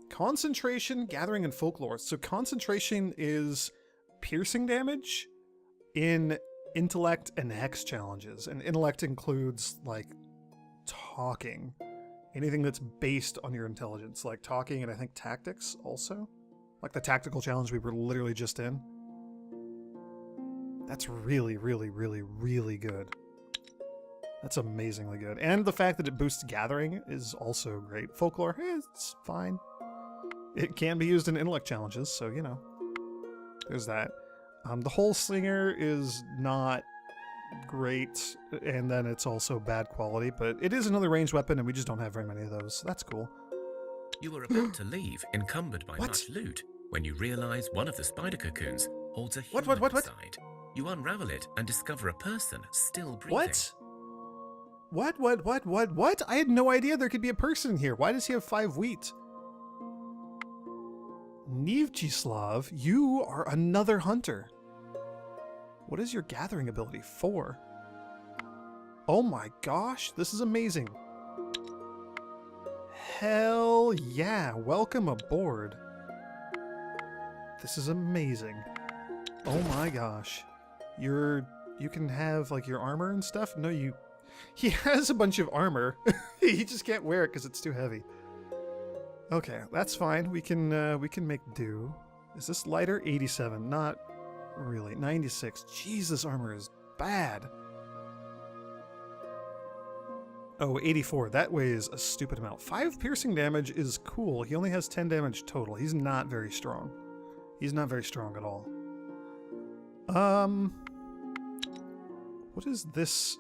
Concentration, gathering, and folklore. So concentration is piercing damage in intellect and hex challenges. And intellect includes, like, talking. Anything that's based on your intelligence. Like talking and I think tactics also. Like the tactical challenge we were literally just in. That's really, really, really, really good. That's amazingly good. And the fact that it boosts gathering is also great. Folklore, it's fine. It can be used in intellect challenges, so, you know. There's that. The whole slinger is not great, and then it's also bad quality, but it is another ranged weapon, and we just don't have very many of those, so that's cool.
You were about to leave, encumbered by much loot, when you realize one of the spider cocoons holds a human inside. You unravel it and discover a person still breathing.
What? I had no idea there could be a person here. Why does he have 5 wheat? Nivjislav, you are another hunter. What is your gathering ability? 4. Oh my gosh, this is amazing. Hell yeah, welcome aboard. This is amazing. Oh my gosh. You can have like your armor and stuff? No, he has a bunch of armor. He just can't wear it because it's too heavy. Okay, that's fine. We can make do. Is this lighter? 87. Not really. 96. Jeez, this armor is bad. Oh, 84. That weighs a stupid amount. 5 piercing damage is cool. He only has 10 damage total. He's not very strong. He's not very strong at all. What is this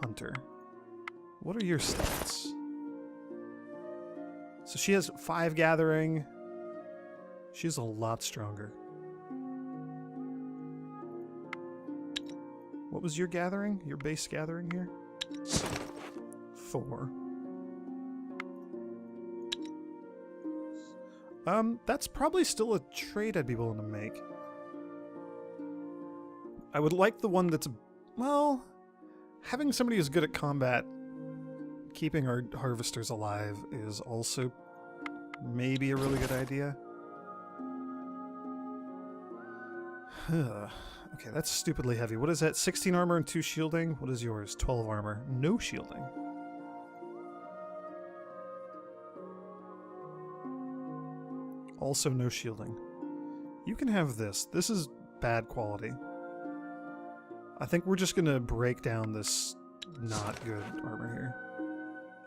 hunter? What are your stats? So she has 5 gathering. She's a lot stronger. What was your gathering? Your base gathering here? 4. That's probably still a trade I'd be willing to make. I would like the one that's, well, having somebody who's good at combat, keeping our harvesters alive is also maybe a really good idea. Okay, that's stupidly heavy. What is that? 16 armor and 2 shielding? What is yours? 12 armor. No shielding. Also no shielding. You can have this. This is bad quality. I think we're just gonna break down this not good armor here.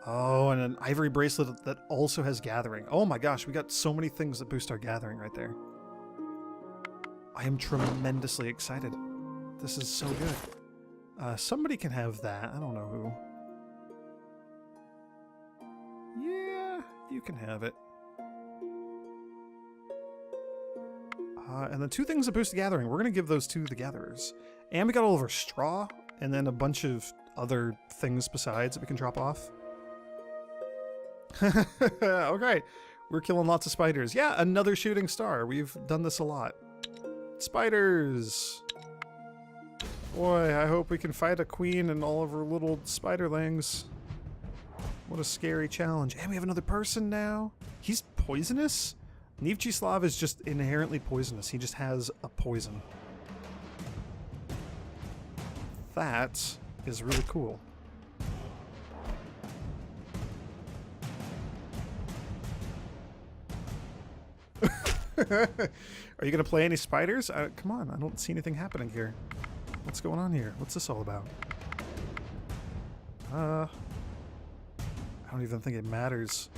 Oh, and an ivory bracelet that also has gathering. Oh my gosh, we got so many things that boost our gathering right there. I am tremendously excited. This is so good. Somebody can have that. I don't know who. Yeah, you can have it. And the 2 things that boost the gathering, we're going to give those to the gatherers. And we got all of our straw, and then a bunch of other things besides that we can drop off. Okay, we're killing lots of spiders. Yeah, another shooting star. We've done this a lot. Spiders! Boy, I hope we can fight a queen and all of her little spiderlings. What a scary challenge. And we have another person now. He's poisonous? Nivchislav is just inherently poisonous. He just has a poison. That is really cool. Are you going to play any spiders? Come on, I don't see anything happening here. What's going on here? What's this all about? I don't even think it matters.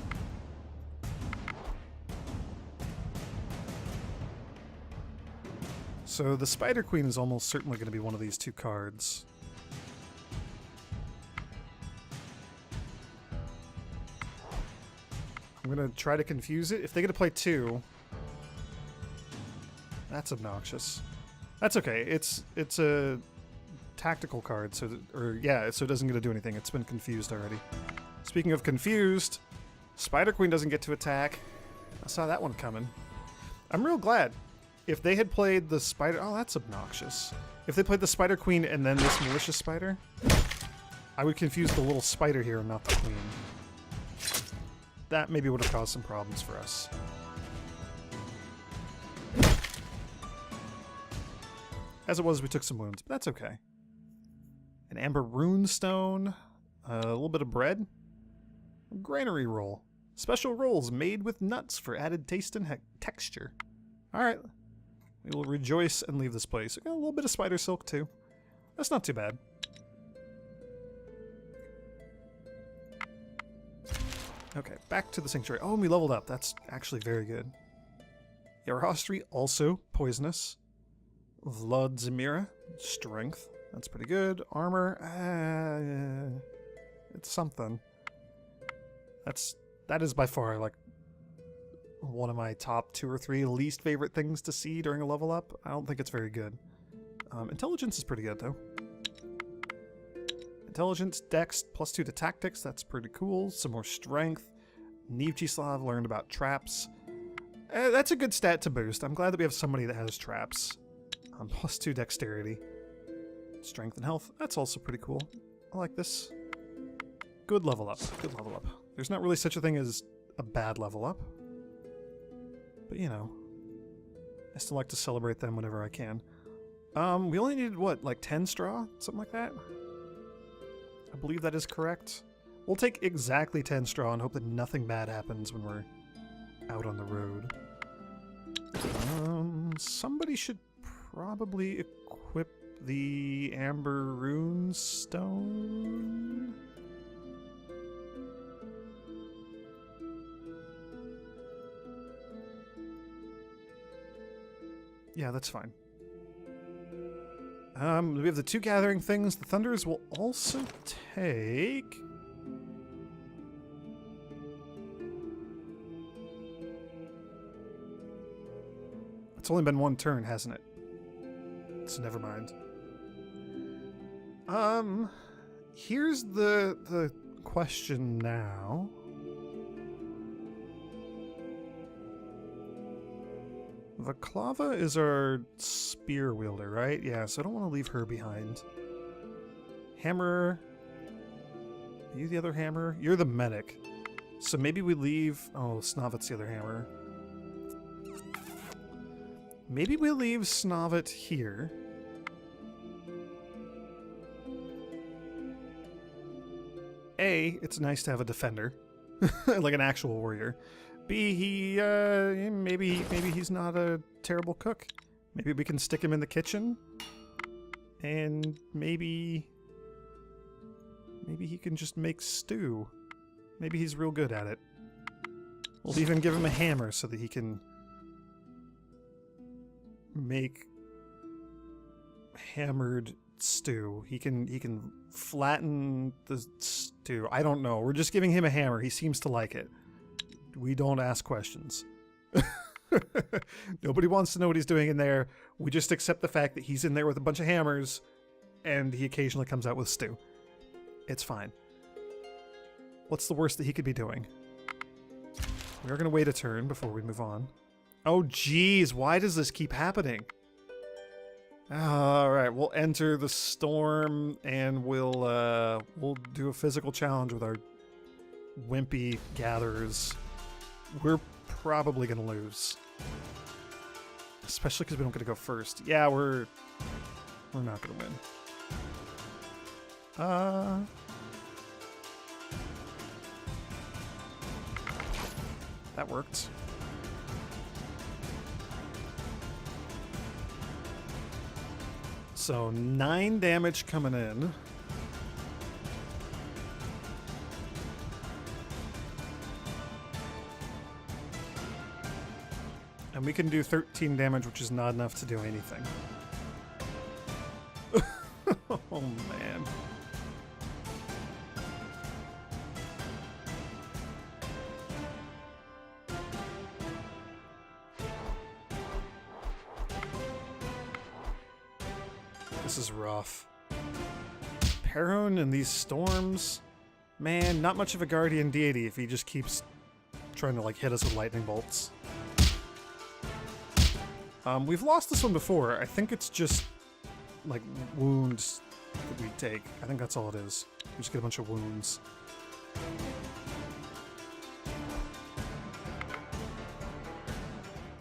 So the Spider Queen is almost certainly going to be one of these 2 cards. I'm going to try to confuse it. If they get to play 2, that's obnoxious. That's okay. It's a tactical card, so so it doesn't get to do anything. It's been confused already. Speaking of confused, Spider Queen doesn't get to attack. I saw that one coming. I'm real glad. If they had played the spider... Oh, that's obnoxious. If they played the Spider Queen and then this malicious spider, I would confuse the little spider here and not the queen. That maybe would have caused some problems for us. As it was, we took some wounds, but that's okay. An amber rune stone, a little bit of bread, a granary roll. Special rolls made with nuts for added taste and texture. Alright. We will rejoice and leave this place. We got a little bit of spider silk, too. That's not too bad. Okay, back to the sanctuary. Oh, and we leveled up. That's actually very good. Yarostre, also poisonous. Vladimira, strength. That's pretty good. Armor, it's something. That is by far, like, one of my top 2 or 3 least favorite things to see during a level up. I don't think it's very good. Intelligence is pretty good, though. Intelligence, Dex, +2 to tactics. That's pretty cool. Some more strength. Nivchislav learned about traps. That's a good stat to boost. I'm glad that we have somebody that has traps. +2 dexterity. Strength and health. That's also pretty cool. I like this. Good level up. Good level up. There's not really such a thing as a bad level up. But, you know, I still like to celebrate them whenever I can. We only needed, what, like 10 straw? Something like that? I believe that is correct. We'll take exactly 10 straw and hope that nothing bad happens when we're out on the road. Somebody should probably equip the Amber Rune Stone. Yeah, that's fine. We have the 2 gathering things. The Thunders will also take... It's only been 1 turn, hasn't it? So never mind. Here's the question now. Vaklava is our spear wielder, right? Yeah, so I don't want to leave her behind. Hammer. Are you the other hammer? You're the medic. So maybe we leave... Oh, Snovit's the other hammer. Maybe we leave Snovit here. A, it's nice to have a defender. Like an actual warrior. B, maybe he's not a terrible cook. Maybe we can stick him in the kitchen. And maybe he can just make stew. Maybe he's real good at it. We'll even give him a hammer so that he can make hammered stew. He can flatten the stew. I don't know. We're just giving him a hammer. He seems to like it. We don't ask questions. Nobody wants to know what he's doing in there. We just accept the fact that he's in there with a bunch of hammers and he occasionally comes out with stew. It's fine. What's the worst that he could be doing? We are going to wait a turn before we move on. Oh, geez. Why does this keep happening? All right. We'll enter the storm and we'll do a physical challenge with our wimpy gatherers. We're probably going to lose. Especially because we don't get to go first. Yeah, we're not going to win. That worked. So 9 damage coming in. And we can do 13 damage, which is not enough to do anything. Oh, man. This is rough. Perun and these storms. Man, not much of a guardian deity if he just keeps trying to, like, hit us with lightning bolts. We've lost this one before. I think it's just, like, wounds that we take. I think that's all it is. We just get a bunch of wounds.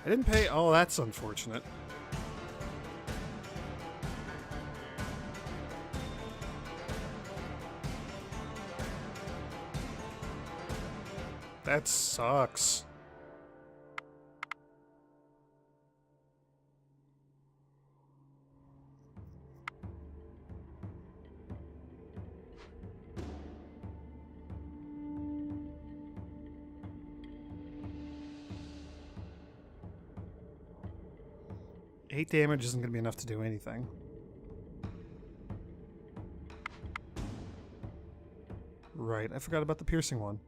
I didn't pay... Oh, that's unfortunate. That sucks. Eight damage isn't going to be enough to do anything. Right, I forgot about the piercing one.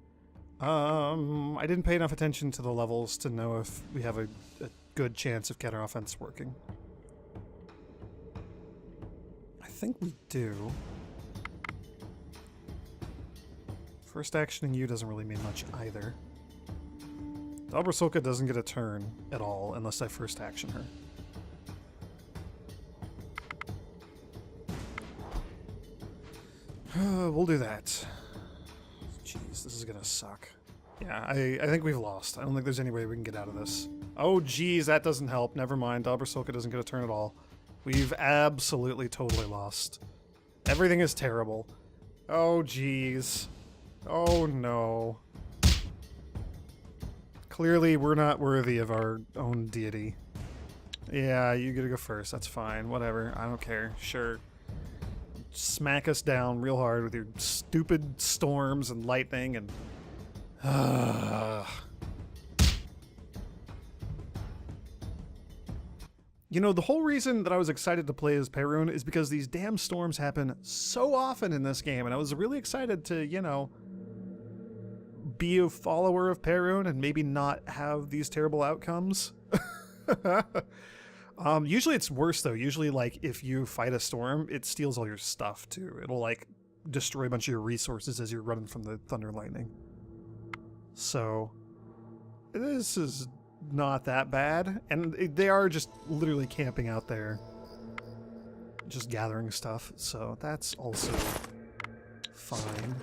I didn't pay enough attention to the levels to know if we have a good chance of counter offense working. I think we do. First actioning you doesn't really mean much either. Dalbrasolka doesn't get a turn at all unless I first action her. We'll do that. Jeez, this is gonna suck. Yeah, I think we've lost. I don't think there's any way we can get out of this. Oh, geez, that doesn't help. Never mind. Dalbrasolka doesn't get a turn at all. We've absolutely totally lost. Everything is terrible. Oh, geez. Oh, no. Clearly, we're not worthy of our own deity. Yeah, you get to go first. That's fine. Whatever. I don't care. Sure. Smack us down real hard with your stupid storms and lightning and... You know, the whole reason that I was excited to play as Perun is because these damn storms happen so often in this game, and I was really excited to, you know, be a follower of Perun and maybe not have these terrible outcomes. Usually it's worse though. Usually, like, if you fight a storm, it steals all your stuff too. It'll, like, destroy a bunch of your resources as you're running from the thunder and lightning. So, this is not that bad. And they are just literally camping out there, just gathering stuff. So that's also fine.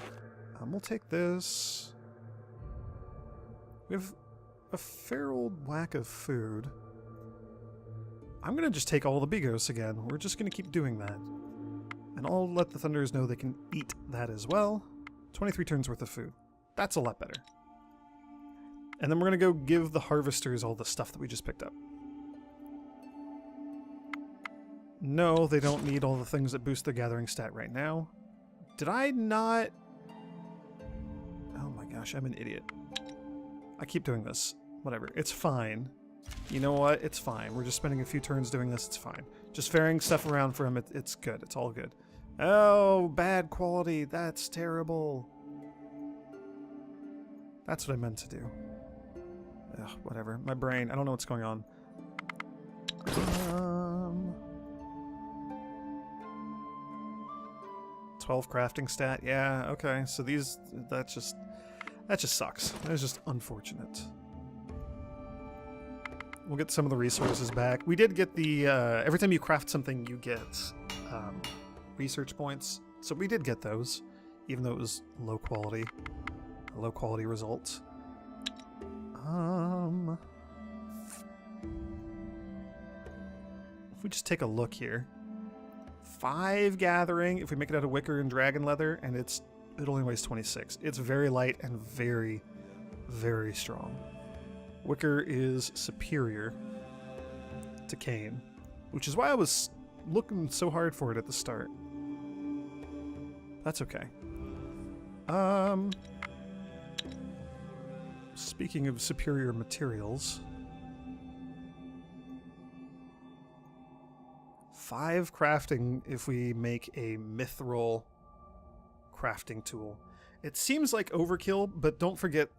We'll take this. We have a fair old whack of food. I'm going to just take all the Bigos again. We're just going to keep doing that. And I'll let the Thunderers know they can eat that as well. 23 turns worth of food. That's a lot better. And then we're going to go give the Harvesters all the stuff that we just picked up. No, they don't need all the things that boost their gathering stat right now. Did I not... Oh my gosh, I'm an idiot. I keep doing this. Whatever, it's fine. You know what? It's fine. We're just spending a few turns doing this. It's fine. Just ferrying stuff around for him. It's good. It's all good. Oh, bad quality. That's terrible. That's what I meant to do. Ugh, whatever. My brain. I don't know what's going on. 12 crafting stat. Yeah, okay. So these... that just sucks. That's just unfortunate. We'll get some of the resources back. We did get the... every time you craft something, you get research points. So we did get those, even though it was low quality. A low quality result. If we just take a look here. 5 gathering, if we make it out of wicker and dragon leather, and it only weighs 26. It's very light and very, very strong. Wicker is superior to cane, which is why I was looking so hard for it at the start. That's okay. Speaking of superior materials, 5 crafting if we make a mithril crafting tool. It seems like overkill, but don't forget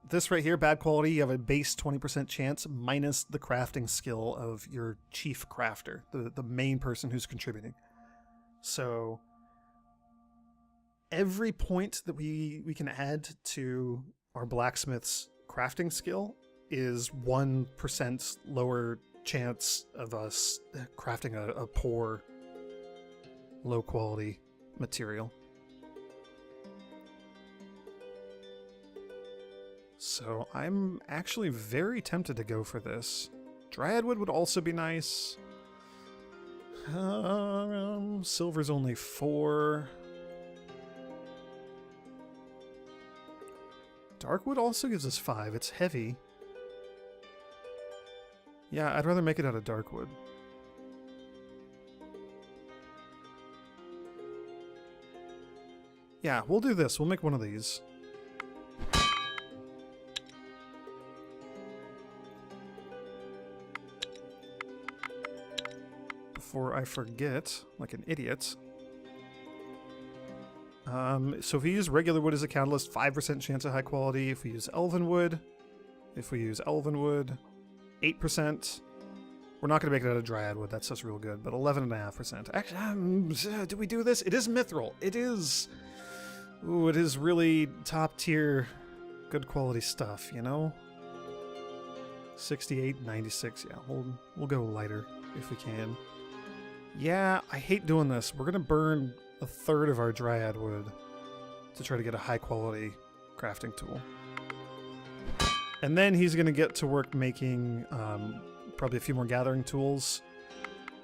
this right here, bad quality, you have a base 20% chance minus the crafting skill of your chief crafter, the main person who's contributing. So every point that we can add to our blacksmith's crafting skill is 1% lower chance of us crafting a poor, low quality material. So I'm actually very tempted to go for this. Dryad wood would also be nice. Silver's only 4. Darkwood also gives us 5. It's heavy. Yeah, I'd rather make it out of darkwood. Yeah, we'll do this. We'll make one of these. Before I forget, like an idiot. So if we use regular wood as a catalyst, 5% chance of high quality. If we use elven wood, 8%. We're not going to make it out of dryad wood. That's just real good. But 11.5%. Actually, do we do this? It is mithril. It is. Ooh, it is really top tier, good quality stuff. You know. 68, 96. Yeah, we'll go lighter if we can. Yeah, I hate doing this. We're going to burn a third of our dryad wood to try to get a high quality crafting tool. And then he's going to get to work making probably a few more gathering tools.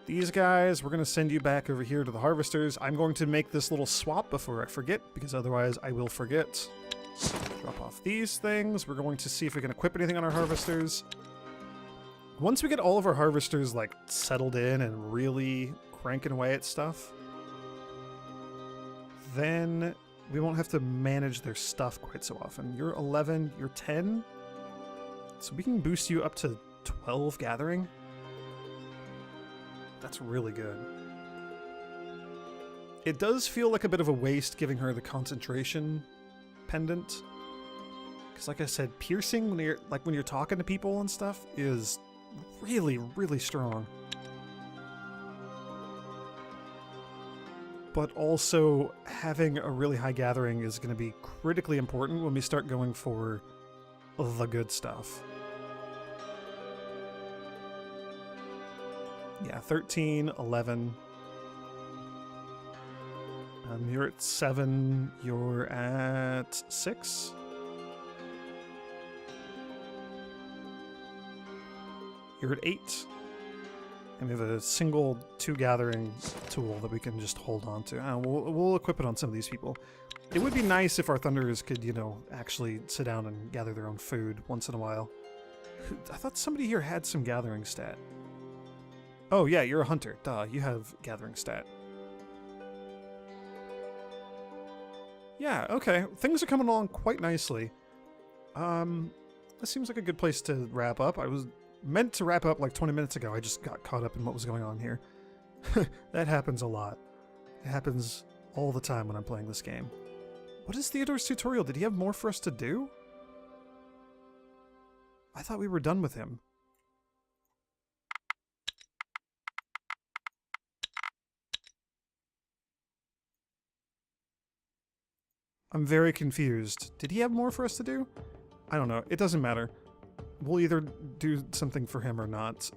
These guys, we're going to send you back over here to the harvesters. I'm going to make this little swap before I forget, because otherwise I will forget. Drop off these things. We're going to see if we can equip anything on our harvesters. Once we get all of our harvesters like settled in and really cranking away at stuff, then we won't have to manage their stuff quite so often. You're 11, you're 10, so we can boost you up to 12 gathering. That's really good. It does feel like a bit of a waste giving her the concentration pendant, because like I said, piercing when you're talking to people and stuff is really, really strong. But also, having a really high gathering is going to be critically important when we start going for the good stuff. Yeah, 13, 11. You're at 7, you're at 6. You're at 8. And we have a single 2 gathering tool that we can just hold on to. We'll equip it on some of these people. It would be nice if our thunderers could, you know, actually sit down and gather their own food once in a while. I thought somebody here had some gathering stat. Oh yeah, you're a hunter. Duh, you have gathering stat. Yeah, okay. Things are coming along quite nicely. This seems like a good place to wrap up. I was meant to wrap up like 20 minutes ago. I just got caught up in what was going on here. That happens a lot. It happens all the time when I'm playing this game. What is Theodore's tutorial? Did he have more for us to do? I thought we were done with him. I'm very confused. Did he have more for us to do? I don't know. It doesn't matter. We'll either do something for him or not.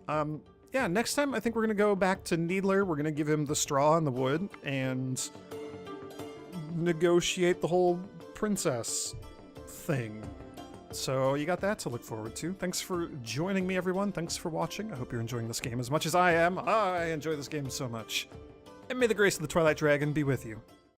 Yeah, next time I think we're going to go back to Needler. We're going to give him the straw and the wood and negotiate the whole princess thing. So you got that to look forward to. Thanks for joining me, everyone. Thanks for watching. I hope you're enjoying this game as much as I am. I enjoy this game so much. And may the grace of the Twilight Dragon be with you.